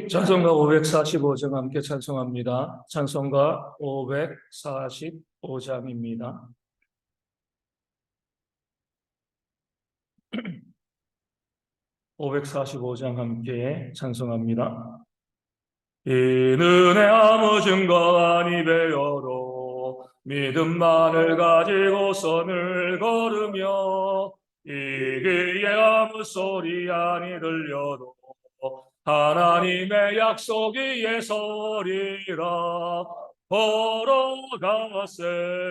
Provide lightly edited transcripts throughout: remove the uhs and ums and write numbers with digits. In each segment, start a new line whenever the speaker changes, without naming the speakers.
찬송가 545장 함께 찬송합니다. 찬송가 545장입니다. (545장) 함께 찬송합니다. 이는 아무 증거 아니 배어로 믿음만을 가지고 선을 걸으며 이기에 아무 소리 아니 들려도 하나님의 약속이 예설이라. 걸어가세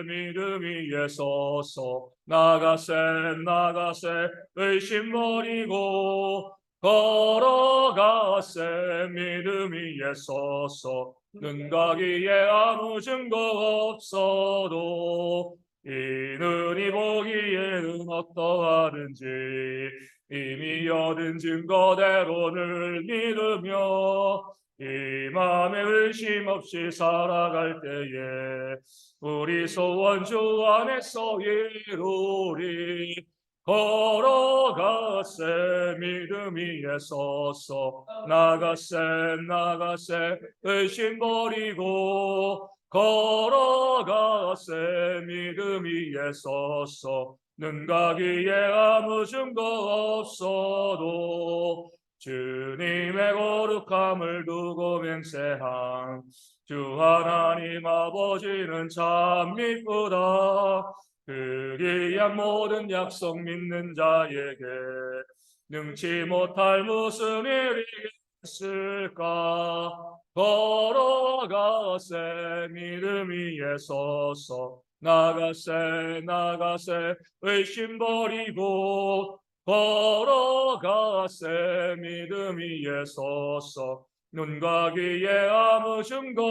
믿음 위에 서서 나가세 의심 버리고 걸어가세 믿음 위에 서서 눈가기에 아무 증거 없어도 이는 보기에는 어떠하든지 이미 얻은 증거대로를 믿으며 이 마음에 의심 없이 살아갈 때에 우리 소원 주 안에서 이루리. 걸어가세 믿음 위에 서서 나가세 의심 버리고 걸어가세 믿음 위에 서서 눈가기에 아무 증거 없어도 주님의 거룩함을 두고 맹세한 주 하나님 아버지는 참 미쁘다. 그 귀한 모든 약속 믿는 자에게 능치 못할 무슨 일이 있을까. 걸어가세 믿음 위에 서서 나가세 의심 버리고 걸어가세 믿음 위에 서서 눈과 귀에 아무 증거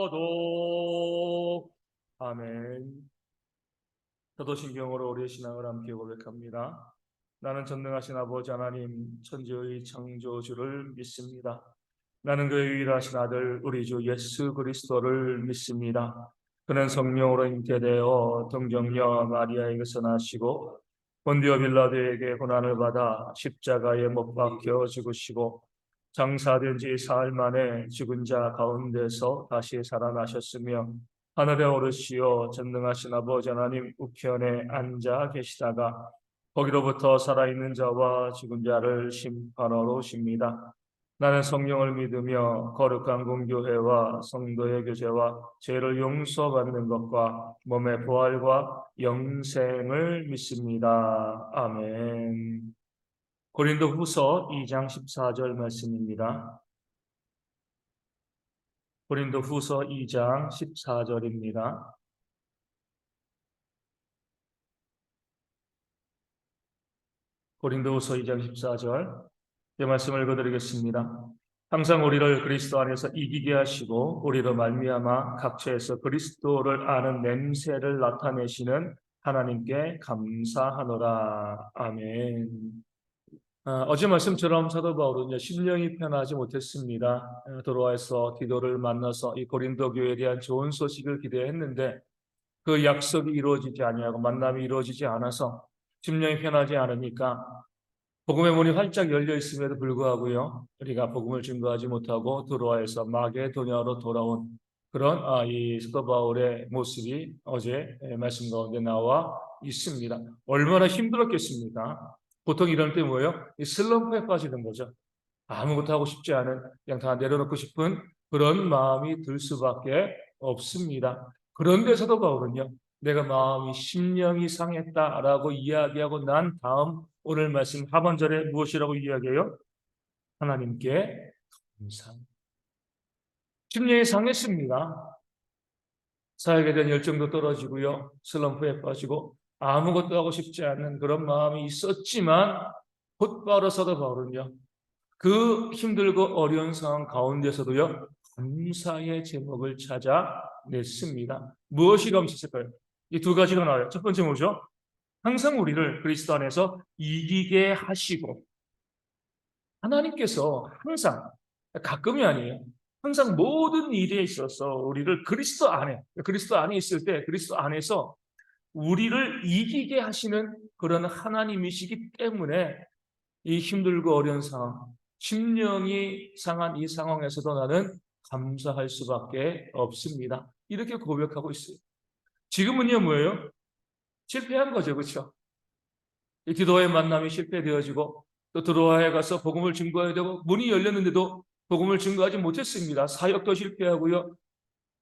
없어도. 아멘. 사도신경으로 우리의 신앙을 함께 고백합니다. 나는 전능하신 아버지 하나님 천지의 창조주를 믿습니다. 나는 그의 유일하신 아들 우리 주 예수 그리스도를 믿습니다. 그는 성령으로 잉태되어 동정녀 마리아에게서 나시고 본디오 빌라도에게 고난을 받아 십자가에 못 박혀 죽으시고 장사된 지 사흘 만에 죽은 자 가운데서 다시 살아나셨으며 하늘에 오르시어 전능하신 아버지 하나님 우편에 앉아 계시다가 거기로부터 살아있는 자와 죽은 자를 심판하러 오십니다. 나는 성령을 믿으며 거룩한 공교회와 성도의 교제와 죄를 용서받는 것과 몸의 부활과 영생을 믿습니다. 아멘. 고린도후서 2장 14절 말씀입니다. 고린도후서 2장 14절입니다. 고린도후서 2장 14절 이 말씀을 읽어드리겠습니다. 항상 우리를 그리스도 안에서 이기게 하시고 우리로 말미암아 각처에서 그리스도를 아는 냄새를 나타내시는 하나님께 감사하노라. 아멘. 어제 말씀처럼 사도 바울은 심령이 편하지 못했습니다. 도로아에서 디도를 만나서 이 고린도 교회에 대한 좋은 소식을 기대했는데 그 약속이 이루어지지 아니하고 만남이 이루어지지 않아서 심령이 편하지 않으니까 복음의 문이 활짝 열려 있음에도 불구하고요, 우리가 복음을 증거하지 못하고 도로아에서 마게도냐로 돌아온 그런 이 사도 바울의 모습이 어제 말씀 가운데 나와 있습니다. 얼마나 힘들었겠습니까? 보통 이럴 때 뭐예요? 이 슬럼프에 빠지는 거죠. 아무것도 하고 싶지 않은, 그냥 다 내려놓고 싶은 그런 마음이 들 수밖에 없습니다. 그런데 사도 바울은요, 내가 마음이 심령이 상했다라고 이야기하고 난 다음 오늘 말씀 하반절에 무엇이라고 이야기해요? 하나님께 감사. 심령이 상했습니다. 사역에 대한 열정도 떨어지고요, 슬럼프에 빠지고 아무것도 하고 싶지 않은 그런 마음이 있었지만 곧바로 사도 바울은요, 그 힘들고 어려운 상황 가운데서도요, 감사의 제목을 찾아냈습니다. 무엇이 감사했을까요? 이 두 가지가 나와요. 첫 번째 뭐죠? 항상 우리를 그리스도 안에서 이기게 하시고, 하나님께서 항상, 가끔이 아니에요, 항상 모든 일에 있어서 우리를 그리스도 안에 있을 때 그리스도 안에서 우리를 이기게 하시는 그런 하나님이시기 때문에 이 힘들고 어려운 상황, 심령이 상한 이 상황에서도 나는 감사할 수밖에 없습니다. 이렇게 고백하고 있어요. 지금은요, 뭐예요? 실패한 거죠, 그렇죠? 이 기도의 만남이 실패되어지고 또 드로아에 가서 복음을 증거해야 되고 문이 열렸는데도 복음을 증거하지 못했습니다. 사역도 실패하고요.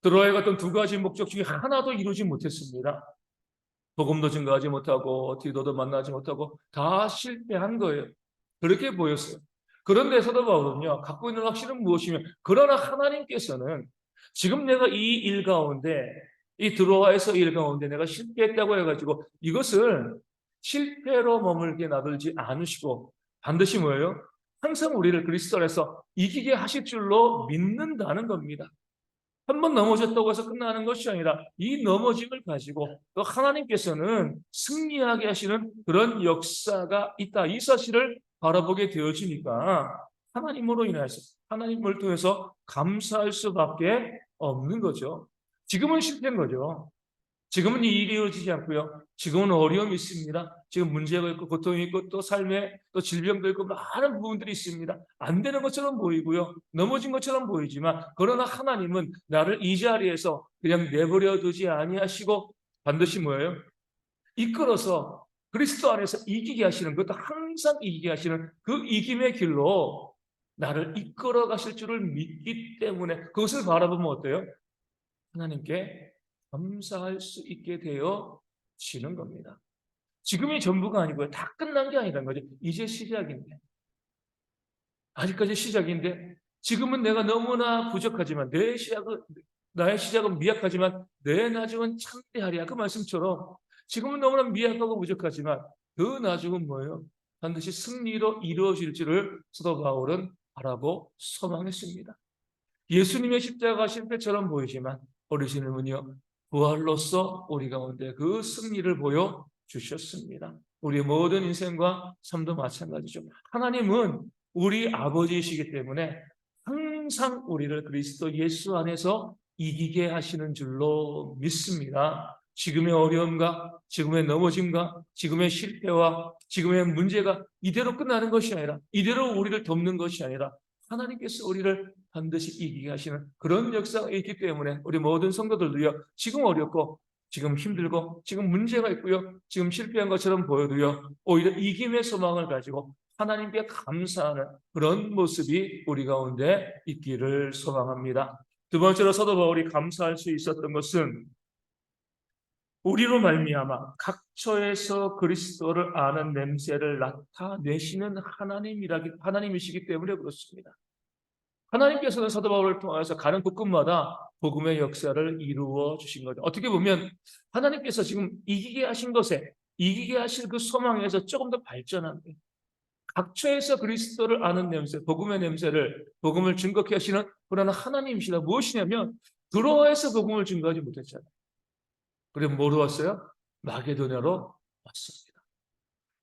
드로아에 갔던 두 가지 목적 중에 하나도 이루지 못했습니다. 복음도 증거하지 못하고 디도도 만나지 못하고 다 실패한 거예요. 그렇게 보였어요. 그런데 사도 바울은요, 갖고 있는 확신은 무엇이며, 그러나 하나님께서는 지금 내가 이 일 가운데, 이 드로아에서 일 가운데 내가 실패했다고 해가지고 이것을 실패로 머물게 놔두지 않으시고 반드시 뭐예요? 항상 우리를 그리스도 안에서 이기게 하실 줄로 믿는다는 겁니다. 한 번 넘어졌다고 해서 끝나는 것이 아니라 이 넘어짐을 가지고 또 하나님께서는 승리하게 하시는 그런 역사가 있다. 이 사실을 바라보게 되어지니까 하나님으로 인해서 하나님을 통해서 감사할 수밖에 없는 거죠. 지금은 실패인 거죠. 지금은 이 일이 이루어지지 않고요. 지금은 어려움이 있습니다. 지금 문제가 있고 고통이 있고 또 삶에 또 질병도 있고 많은 부분들이 있습니다. 안 되는 것처럼 보이고요. 넘어진 것처럼 보이지만 그러나 하나님은 나를 이 자리에서 그냥 내버려 두지 아니하시고 반드시 뭐예요? 이끌어서 그리스도 안에서 이기게 하시는, 그것도 항상 이기게 하시는 그 이김의 길로 나를 이끌어 가실 줄을 믿기 때문에 그것을 바라보면 어때요? 하나님께 감사할 수 있게 되어지는 겁니다. 지금이 전부가 아니고요. 다 끝난 게 아니라는 거죠. 이제 시작인데. 아직까지 시작인데 지금은 내가 너무나 부족하지만 나의 시작은 미약하지만 내 나중은 창대하리야. 그 말씀처럼 지금은 너무나 미약하고 부족하지만 그 나중은 뭐예요? 반드시 승리로 이루어질 줄을 사도 바울은 바라고 소망했습니다. 예수님의 십자가 실패처럼 보이지만 어르신은요, 부활로서 우리 가운데 그 승리를 보여주셨습니다. 우리의 모든 인생과 삶도 마찬가지죠. 하나님은 우리 아버지이시기 때문에 항상 우리를 그리스도 예수 안에서 이기게 하시는 줄로 믿습니다. 지금의 어려움과 지금의 넘어짐과 지금의 실패와 지금의 문제가 이대로 끝나는 것이 아니라 이대로 우리를 돕는 것이 아니라 하나님께서 우리를 반드시 이기게 하시는 그런 역사가 있기 때문에 우리 모든 성도들도요, 지금 어렵고 지금 힘들고 지금 문제가 있고요, 지금 실패한 것처럼 보여도요, 오히려 이김의 소망을 가지고 하나님께 감사하는 그런 모습이 우리 가운데 있기를 소망합니다. 두 번째로 사도 바울이 감사할 수 있었던 것은 우리로 말미암아 각처에서 그리스도를 아는 냄새를 나타내시는 하나님이시기 때문에 그렇습니다. 하나님께서는 사도 바울을 통해서 가는 곳곳마다 복음의 역사를 이루어 주신 거죠. 어떻게 보면 하나님께서 지금 이기게 하신 것에, 이기게 하실 그 소망에서 조금 더 발전한 거예요. 각처에서 그리스도를 아는 냄새, 복음의 냄새를, 복음을 증거케 하시는 그러나 하나님이시다. 무엇이냐면 드로아에서 복음을 증거하지 못했잖아요. 그리고 뭐로 왔어요? 마게도냐로 왔습니다.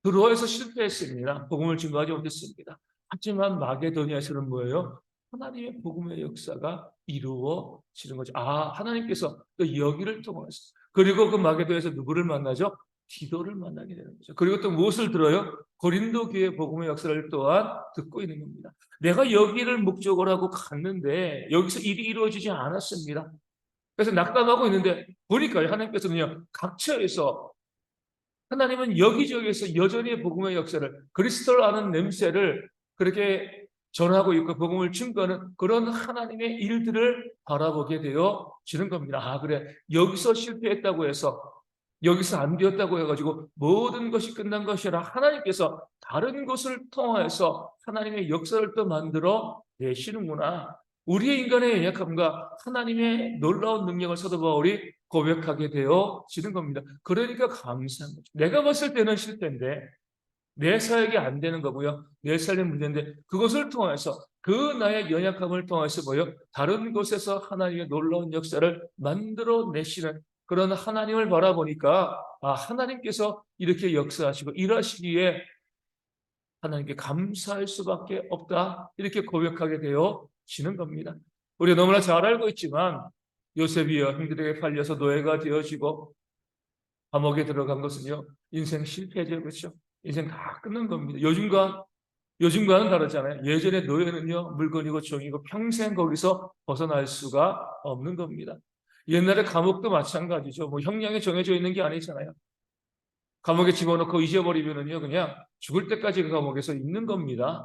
드로아에서 실패했습니다. 복음을 증거하지 못했습니다. 하지만 마게도냐에서는 뭐예요? 하나님의 복음의 역사가 이루어지는 거죠. 아, 하나님께서 또 여기를 통해서, 그리고 그 마게도에서 누구를 만나죠? 디도를 만나게 되는 거죠. 그리고 또 무엇을 들어요? 고린도 교회 복음의 역사를 또한 듣고 있는 겁니다. 내가 여기를 목적으로 하고 갔는데 여기서 일이 이루어지지 않았습니다. 그래서 낙담하고 있는데 보니까요, 하나님께서는요, 각처에서, 하나님은 여기저기에서 여전히 복음의 역사를, 그리스도를 아는 냄새를 그렇게 전하고 있고 복음을 증거하는 그런 하나님의 일들을 바라보게 되어지는 겁니다. 아, 그래, 여기서 실패했다고 해서, 여기서 안 되었다고 해가지고 모든 것이 끝난 것이 아니라 하나님께서 다른 것을 통하여서 하나님의 역사를 또 만들어 내시는구나. 우리의 인간의 연약함과 하나님의 놀라운 능력을 사도 바울이 고백하게 되어지는 겁니다. 그러니까 감사한 거죠. 내가 봤을 때는 실패인데 내 사역이 안 되는 거고요. 내 삶의 문제인데 그것을 통해서, 그 나의 연약함을 통해서 뭐요? 다른 곳에서 하나님의 놀라운 역사를 만들어 내시는 그런 하나님을 바라보니까, 아, 하나님께서 이렇게 역사하시고 일하시기에 하나님께 감사할 수밖에 없다. 이렇게 고백하게 되어지는 겁니다. 우리가 너무나 잘 알고 있지만 요셉이요, 형들에게 팔려서 노예가 되어지고 감옥에 들어간 것은요, 인생 실패죠. 그렇죠? 인생 다 끝난 겁니다. 요즘과는 다르잖아요. 예전에 노예는요, 물건이고 종이고 평생 거기서 벗어날 수가 없는 겁니다. 옛날에 감옥도 마찬가지죠. 뭐 형량이 정해져 있는 게 아니잖아요. 감옥에 집어넣고 잊어버리면은요, 그냥 죽을 때까지 그 감옥에서 있는 겁니다.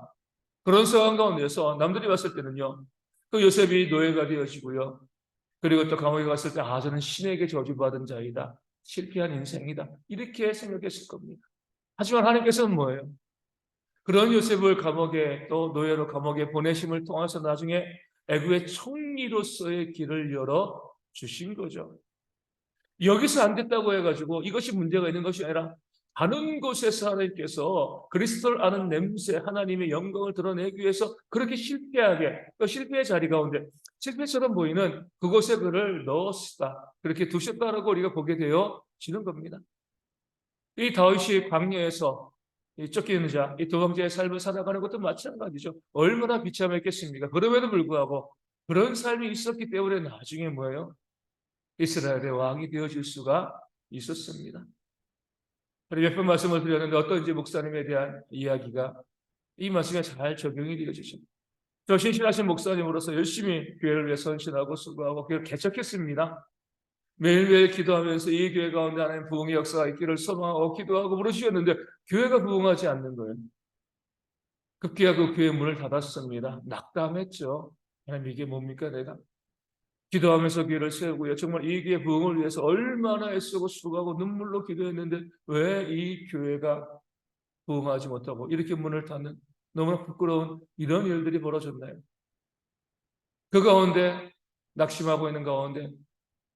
그런 상황 가운데서 남들이 봤을 때는요, 그 요셉이 노예가 되어지고요. 그리고 또 감옥에 갔을 때, 아, 저는 신에게 저주받은 자이다. 실패한 인생이다. 이렇게 생각했을 겁니다. 하지만 하나님께서는 뭐예요? 그런 요셉을 감옥에, 또 노예로 감옥에 보내심을 통해서 나중에 애굽의 총리로서의 길을 열어 주신 거죠. 여기서 안 됐다고 해가지고 이것이 문제가 있는 것이 아니라 다른 곳에서 하나님께서 그리스도를 아는 냄새, 하나님의 영광을 드러내기 위해서 그렇게 실패하게, 그 실패의 자리 가운데 실패처럼 보이는 그곳에 그를 넣었다. 그렇게 두셨다라고 우리가 보게 되어지는 겁니다. 이 다윗이 광야에서 이 쫓기는 자, 이 도망자의 삶을 살아가는 것도 마찬가지죠. 얼마나 비참했겠습니까? 그럼에도 불구하고 그런 삶이 있었기 때문에 나중에 뭐예요? 이스라엘의 왕이 되어질 수가 있었습니다. 몇 번 말씀을 드렸는데 어떤 이제 목사님에 대한 이야기가 이 말씀에 잘 적용이 되어지죠. 저 신실하신 목사님으로서 열심히 교회를 위해 헌신하고 수고하고 교회를 개척했습니다. 매일매일 기도하면서 이 교회 가운데 하나님 부흥의 역사가 있기를 소망하고 기도하고 부르시었는데 교회가 부흥하지 않는 거예요. 급기야 그 교회 문을 닫았습니다. 낙담했죠. 하나님 이게 뭡니까 내가? 기도하면서 교회를 세우고요. 정말 이 교회 부흥을 위해서 얼마나 애쓰고 수고하고 눈물로 기도했는데 왜 이 교회가 부흥하지 못하고 이렇게 문을 닫는 너무나 부끄러운 이런 일들이 벌어졌나요? 그 가운데 낙심하고 있는 가운데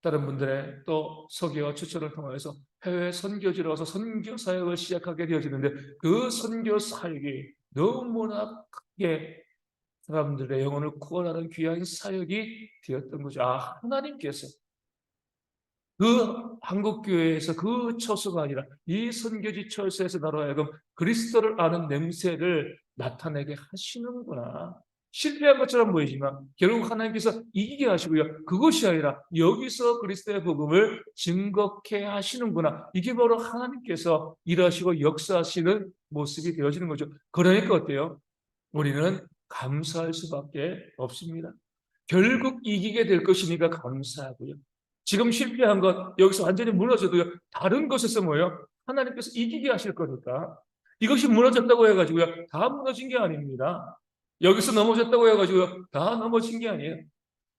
다른 분들의 또 소개와 추천을 통해서 해외 선교지로 가서 선교 사역을 시작하게 되어지는데 그 선교 사역이 너무나 크게 사람들의 영혼을 구원하는 귀한 사역이 되었던 거죠. 아, 하나님께서 그 한국교회에서 그 처소가 아니라 이 선교지 처소에서 나로 하여금 그리스도를 아는 냄새를 나타내게 하시는구나. 실패한 것처럼 보이지만 결국 하나님께서 이기게 하시고요. 그것이 아니라 여기서 그리스도의 복음을 증거케 하시는구나. 이게 바로 하나님께서 일하시고 역사하시는 모습이 되어지는 거죠. 그러니까 어때요? 우리는 감사할 수밖에 없습니다. 결국 이기게 될 것이니까 감사하고요. 지금 실패한 것, 여기서 완전히 무너져도요, 다른 것에서 뭐예요? 하나님께서 이기게 하실 거니까. 이것이 무너졌다고 해가지고요, 다 무너진 게 아닙니다. 여기서 넘어졌다고 해가지고요, 다 넘어진 게 아니에요.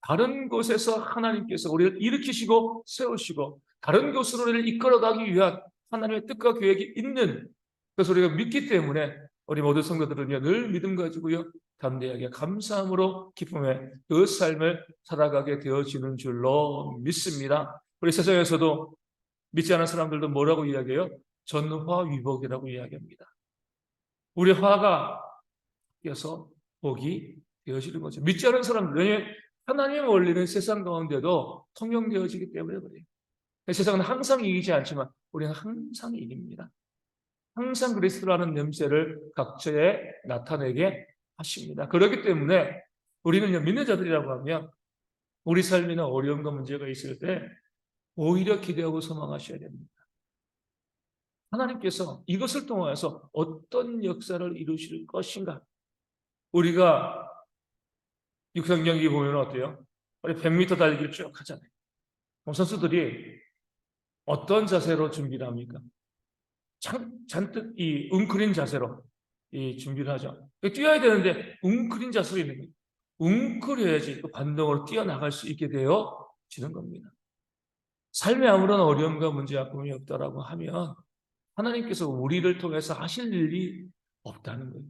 다른 곳에서 하나님께서 우리를 일으키시고 세우시고, 다른 곳으로 우리를 이끌어가기 위한 하나님의 뜻과 계획이 있는, 그래서 우리가 믿기 때문에 우리 모든 성도들은요, 늘 믿음 가지고요, 담대하게 감사함으로 기쁨의 그 삶을 살아가게 되어지는 줄로 믿습니다. 우리 세상에서도 믿지 않은 사람들도 뭐라고 이야기해요? 전화위복이라고 이야기합니다. 우리 화가 껴서 복이 되어지는 거죠. 믿지 않은 사람들, 왜냐하면 하나님의 원리는 세상 가운데도 통용되어지기 때문에 그래요. 세상은 항상 이기지 않지만 우리는 항상 이깁니다. 항상 그리스도라는 냄새를 각처에 나타내게 하십니다. 그렇기 때문에 우리는 믿는 자들이라고 하면 우리 삶이나 어려움과 문제가 있을 때 오히려 기대하고 소망하셔야 됩니다. 하나님께서 이것을 통해서 어떤 역사를 이루실 것인가? 우리가 육상 경기 보면 어때요? 우리 100m 달리기를 쭉 하잖아요. 선수들이 어떤 자세로 준비를 합니까? 잔뜩 이 웅크린 자세로 이 준비를 하죠. 뛰어야 되는데 웅크린 자세로 있는 거예요. 웅크려야지 또 반동으로 뛰어나갈 수 있게 되어지는 겁니다. 삶에 아무런 어려움과 문제 아픔이 없다라고 하면 하나님께서 우리를 통해서 하실 일이 없다는 거예요.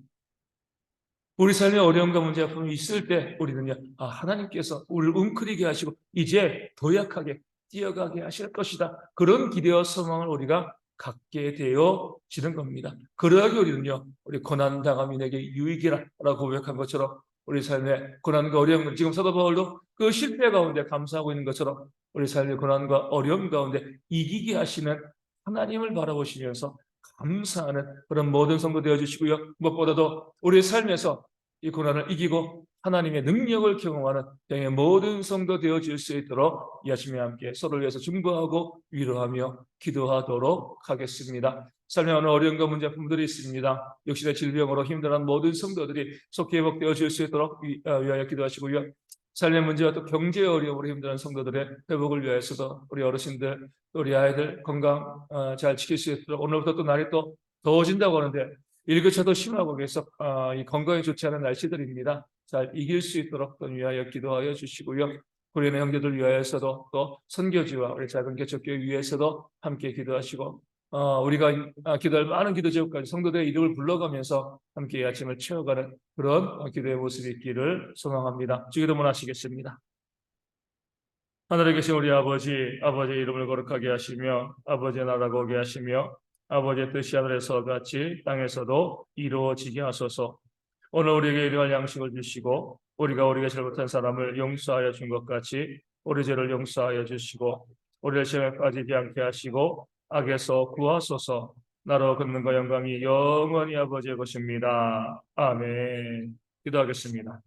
우리 삶에 어려움과 문제 아픔이 있을 때 우리는요, 아, 하나님께서 우리를 웅크리게 하시고 이제 도약하게 뛰어가게 하실 것이다. 그런 기대와 소망을 우리가 갖게 되어지는 겁니다. 그러하기 우리는요, 우리 고난당함이 내게 유익이라고 고백한 것처럼 우리 삶의 고난과 어려움을 지금 사도 바울도 그 실패 가운데 감사하고 있는 것처럼 우리 삶의 고난과 어려움 가운데 이기게 하시는 하나님을 바라보시면서 감사하는 그런 모든 성도 되어주시고요. 무엇보다도 우리의 삶에서 이 고난을 이기고 하나님의 능력을 경험하는 땅의 모든 성도 되어질 수 있도록 이 아침에 함께 서로를 위해서 중보하고 위로하며 기도하도록 하겠습니다. 삶의 어느 어려움과 문제품들이 있습니다. 육신의 질병으로 힘들어하는 모든 성도들이 속히 회복되어질 수 있도록 위하여 기도하시고요. 삶의 문제와 또 경제의 어려움으로 힘들어하는 성도들의 회복을 위해서도 우리 어르신들, 우리 아이들 건강 잘 지킬 수 있도록 오늘부터 또 날이 또 더워진다고 하는데 일교차도 심하고 계속 이 건강에 좋지 않은 날씨들입니다. 잘 이길 수 있도록 또 위하여 기도하여 주시고요. 우리의 형제들 위하여서도 또 선교지와 우리 작은 개척교회 위해서도 함께 기도하시고 우리가 기도할 많은 기도 제목까지 성도들의 이름을 불러가면서 함께 이 아침을 채워가는 그런 기도의 모습이 있기를 소망합니다. 주기도문 하시겠습니다. 하늘에 계신 우리 아버지의 이름을 거룩하게 하시며 아버지의 나라가 오게 하시며 아버지의 뜻이 하늘에서 같이 땅에서도 이루어지게 하소서. 오늘 우리에게 일용할 양식을 주시고 우리가 잘못한 사람을 용서하여 준 것 같이 우리 죄를 용서하여 주시고 우리를 시험에 빠지지 않게 하시고 악에서 구하소서. 나로 걷는과 영광이 영원히 아버지의 것입니다. 아멘. 기도하겠습니다.